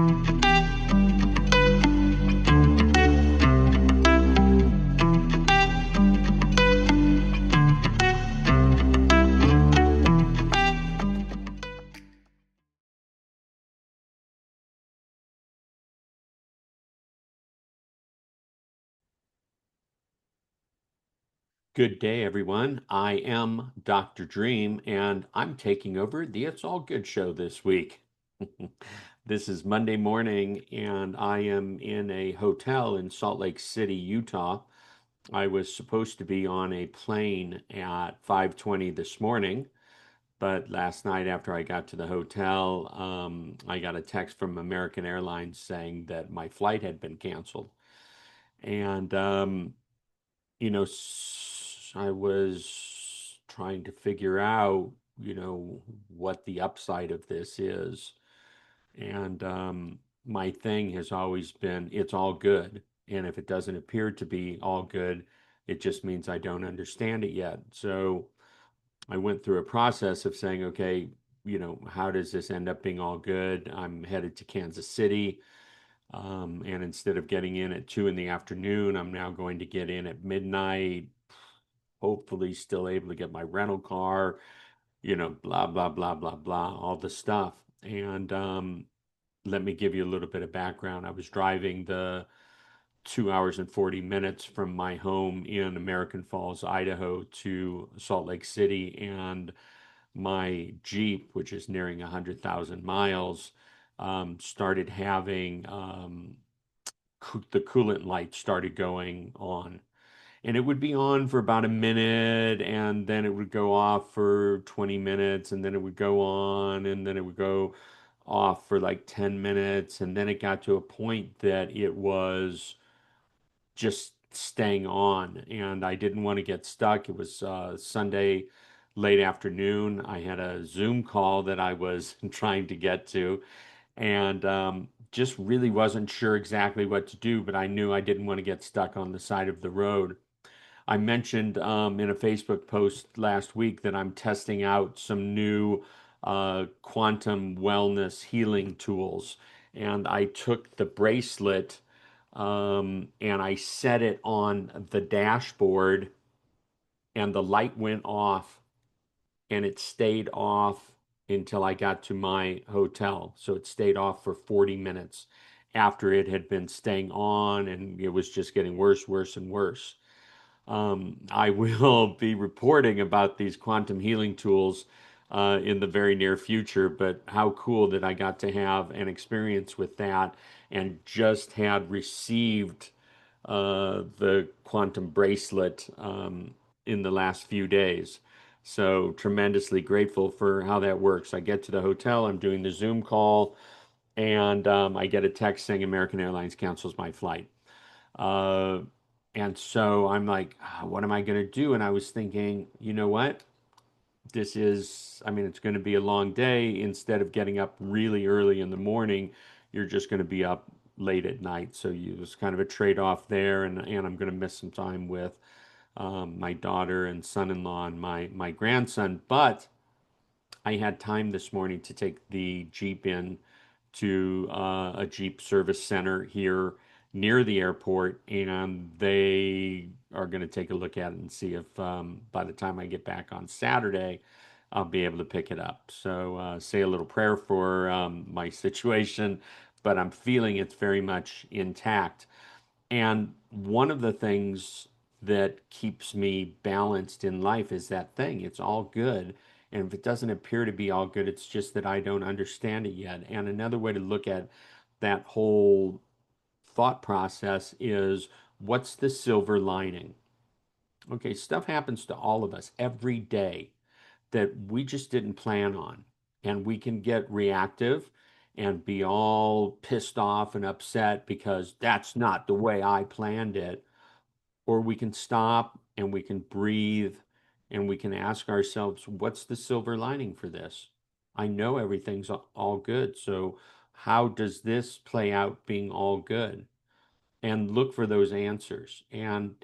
Good day, everyone. I am Dr. Dream, and I'm taking over the It's All Good show this week. This is Monday morning, and I am in a hotel in Salt Lake City, Utah. I was supposed to be on a plane at 5:20 this morning, but last night after I got to the hotel, I got a text from American Airlines saying that my flight had been canceled. And I was trying to figure out, what the upside of this is. And my thing has always been, it's all good. And if it doesn't appear to be all good, it just means I don't understand it yet. So I went through a process of saying, okay, how does this end up being all good? I'm headed to Kansas City. And instead of getting in at 2 in the afternoon, I'm now going to get in at midnight, hopefully still able to get my rental car, blah, blah, blah, blah, blah, all the stuff. And let me give you a little bit of background. I was driving the 2 hours and 40 minutes from my home in American Falls, Idaho to Salt Lake City, and my Jeep, which is nearing 100,000 miles, started having the coolant light started going on. And it would be on for about a minute, and then it would go off for 20 minutes, and then it would go on, and then it would go off for like 10 minutes. And then it got to a point that it was just staying on, and I didn't want to get stuck. It was Sunday late afternoon. I had a Zoom call that I was trying to get to, and just really wasn't sure exactly what to do, but I knew I didn't want to get stuck on the side of the road. I mentioned in a Facebook post last week that I'm testing out some new quantum wellness healing tools. And I took the bracelet and I set it on the dashboard, and the light went off, and it stayed off until I got to my hotel. So it stayed off for 40 minutes after it had been staying on, and it was just getting worse, worse, and worse. I will be reporting about these quantum healing tools in the very near future, but how cool that I got to have an experience with that and just had received the quantum bracelet in the last few days. So tremendously grateful for how that works. I get to the hotel, I'm doing the Zoom call, and I get a text saying American Airlines cancels my flight. Uh, and so I'm like, what am I going to do? And I was thinking, you know what? I mean, it's going to be a long day. Instead of getting up really early in the morning, you're just going to be up late at night. So it's kind of a trade-off there. And I'm going to miss some time with my daughter and son-in-law and my grandson. But I had time this morning to take the Jeep in to a Jeep service center here near the airport, and they are going to take a look at it and see if by the time I get back on Saturday, I'll be able to pick it up. So say a little prayer for my situation, but I'm feeling it's very much intact. And one of the things that keeps me balanced in life is that thing. It's all good. And if it doesn't appear to be all good, it's just that I don't understand it yet. And another way to look at that whole thought process is, what's the silver lining? Okay, stuff happens to all of us every day that we just didn't plan on. And we can get reactive and be all pissed off and upset because that's not the way I planned it. Or we can stop and we can breathe and we can ask ourselves, what's the silver lining for this? I know everything's all good. So how does this play out being all good? And look for those answers. And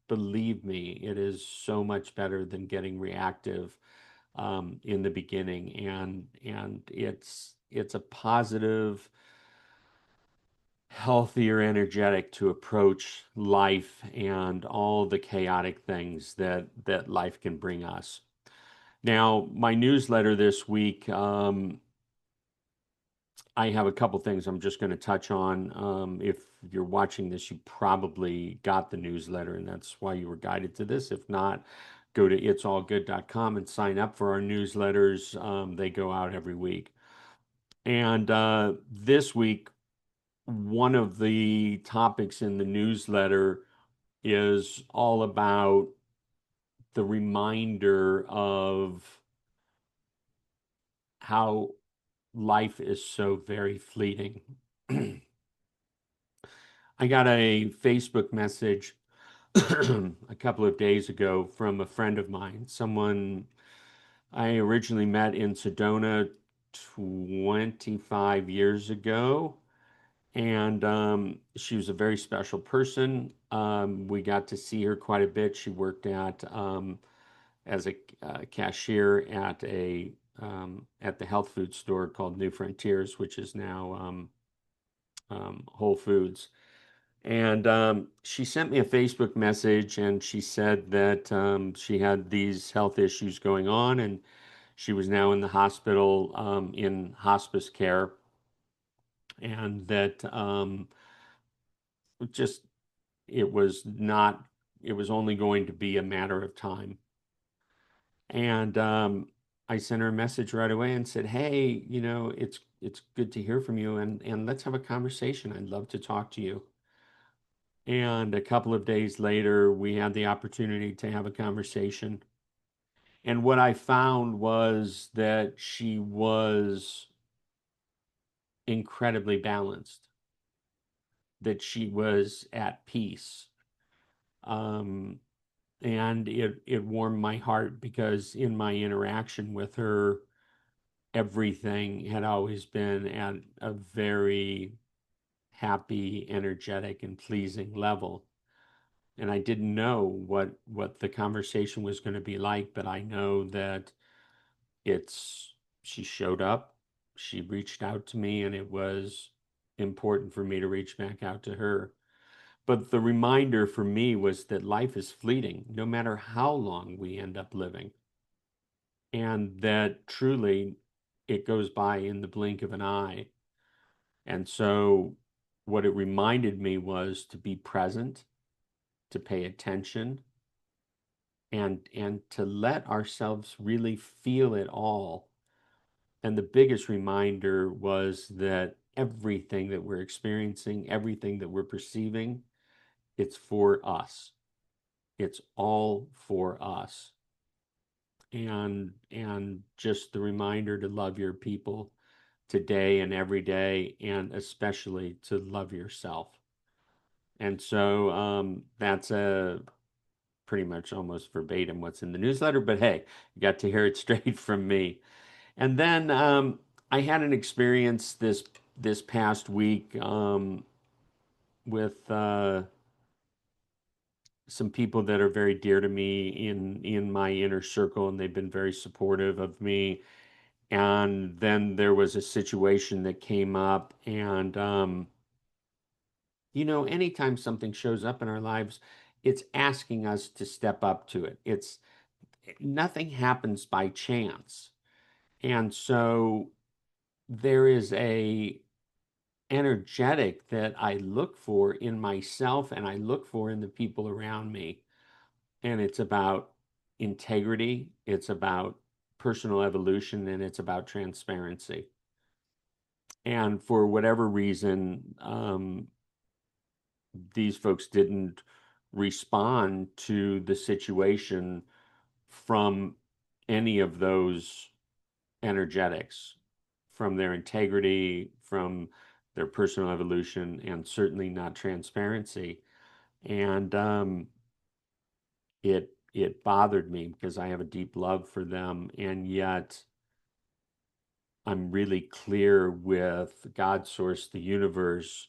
believe me, it is so much better than getting reactive in the beginning. And it's a positive. healthier energetic to approach life and all the chaotic things that life can bring us. Now, my newsletter this week, I have a couple things I'm just going to touch on. If you're watching this, you probably got the newsletter, and that's why you were guided to this. If not, go to itsallgood.com and sign up for our newsletters. They go out every week. And this week, one of the topics in the newsletter is all about the reminder of how life is so very fleeting. I got a Facebook message a couple of days ago from a friend of mine, someone I originally met in Sedona 25 years ago. And she was a very special person. We got to see her quite a bit. She worked as a cashier at the health food store called New Frontiers, which is now Whole Foods. And she sent me a Facebook message and she said that she had these health issues going on and she was now in the hospital in hospice care and that just it was not, it was only going to be a matter of time. And I sent her a message right away and said, "Hey, it's good to hear from you and let's have a conversation. I'd love to talk to you." And a couple of days later, we had the opportunity to have a conversation. And what I found was that she was incredibly balanced, that she was at peace. Um, and it warmed my heart because in my interaction with her, everything had always been at a very happy, energetic, and pleasing level. And I didn't know what the conversation was going to be like, but I know that it's she showed up, she reached out to me, and it was important for me to reach back out to her. But the reminder for me was that life is fleeting, no matter how long we end up living, and that truly it goes by in the blink of an eye. And so, what it reminded me was to be present, to pay attention, and to let ourselves really feel it all. And the biggest reminder was that everything that we're experiencing, everything that we're perceiving, it's for us. It's all for us. And just the reminder to love your people today and every day, and especially to love yourself. And so that's a pretty much almost verbatim what's in the newsletter, but hey, you got to hear it straight from me. And then I had an experience this past week with some people that are very dear to me in my inner circle, and they've been very supportive of me. And then there was a situation that came up, and anytime something shows up in our lives, it's asking us to step up to it. It's nothing happens by chance. And so there is a energetic that I look for in myself and I look for in the people around me. And it's about integrity, it's about personal evolution, and it's about transparency. And for whatever reason, these folks didn't respond to the situation from any of those energetics, from their integrity, from their personal evolution, and certainly not transparency. And it bothered me because I have a deep love for them, and yet I'm really clear with God source, the universe,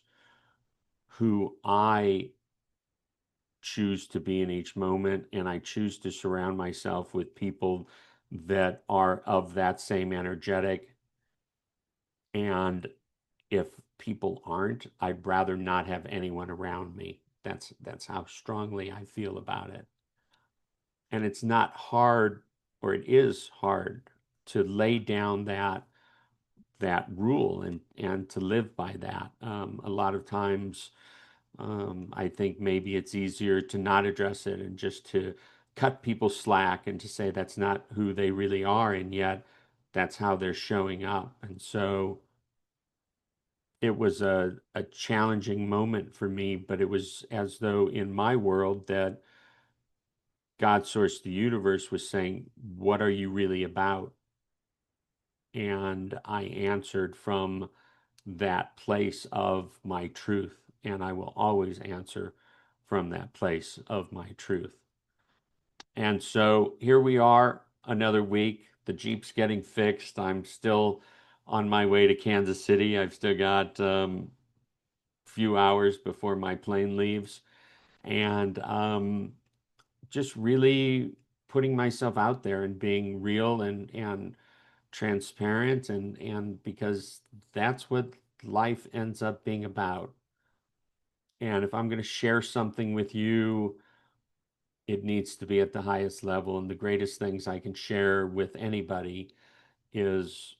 who I choose to be in each moment, and I choose to surround myself with people that are of that same energetic. And if people aren't, I'd rather not have anyone around me. That's how strongly I feel about it. And it's not hard, or it is hard to lay down that rule and to live by that. A lot of times, I think maybe it's easier to not address it and just to cut people slack and to say that's not who they really are, and yet that's how they're showing up. And so it was a challenging moment for me, but it was as though in my world that God source the universe was saying, what are you really about? And I answered from that place of my truth, and I will always answer from that place of my truth. And so here we are, another week. The Jeep's getting fixed. I'm still on my way to Kansas City. I've still got few hours before my plane leaves, and just really putting myself out there and being real and transparent, and because that's what life ends up being about. And if I'm going to share something with you, it needs to be at the highest level. And the greatest things I can share with anybody is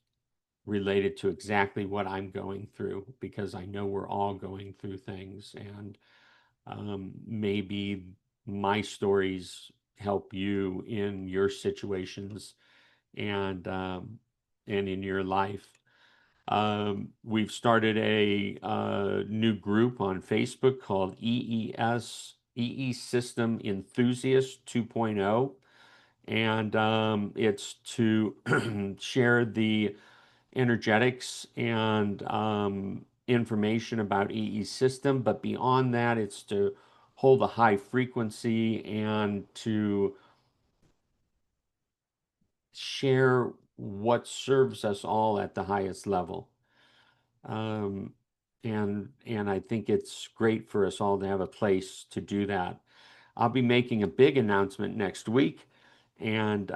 related to exactly what I'm going through, because I know we're all going through things. And maybe my stories help you in your situations and in your life. We've started a new group on Facebook called EE System Enthusiast 2.0, and it's to share the energetics and information about EE system, but beyond that, it's to hold a high frequency and to share what serves us all at the highest level. Um, and I think it's great for us all to have a place to do that. I'll be making a big announcement next week and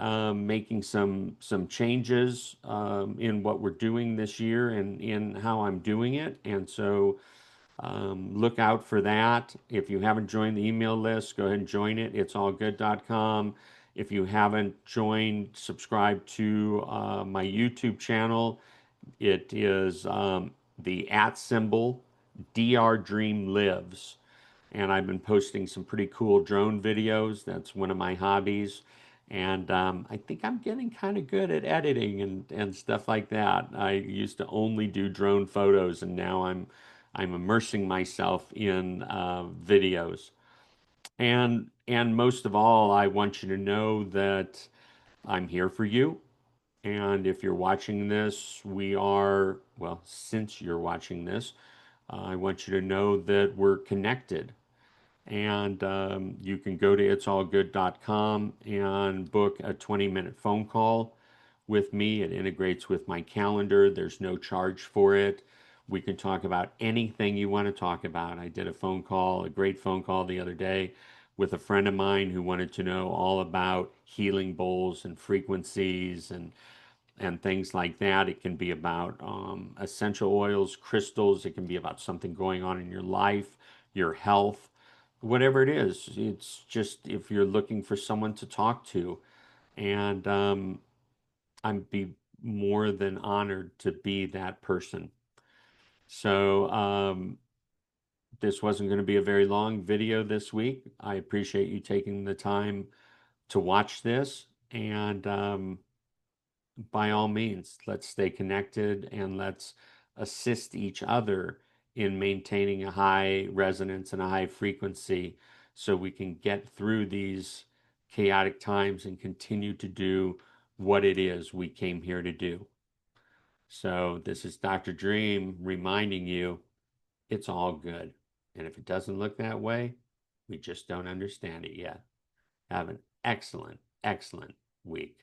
making some changes in what we're doing this year and in how I'm doing it. And so look out for that. If you haven't joined the email list, go ahead and join it. It's allgood.com. If you haven't joined, subscribe to my YouTube channel. It is the @ symbol DR Dream Lives. And I've been posting some pretty cool drone videos. That's one of my hobbies. And I think I'm getting kind of good at editing and stuff like that. I used to only do drone photos, and now I'm immersing myself in videos. And most of all, I want you to know that I'm here for you. And if you're watching this, well, since you're watching this, I want you to know that we're connected. And you can go to itsallgood.com and book a 20-minute phone call with me. It integrates with my calendar. There's no charge for it. We can talk about anything you want to talk about. I did a great phone call the other day with a friend of mine who wanted to know all about healing bowls and frequencies and things like that. It can be about essential oils, crystals. It can be about something going on in your life, your health, whatever it is. It's just if you're looking for someone to talk to. And I'd be more than honored to be that person. So this wasn't going to be a very long video this week. I appreciate you taking the time to watch this. And by all means, let's stay connected and let's assist each other in maintaining a high resonance and a high frequency so we can get through these chaotic times and continue to do what it is we came here to do. So, this is Dr. Dream reminding you it's all good. And if it doesn't look that way, we just don't understand it yet. Have an excellent, excellent week.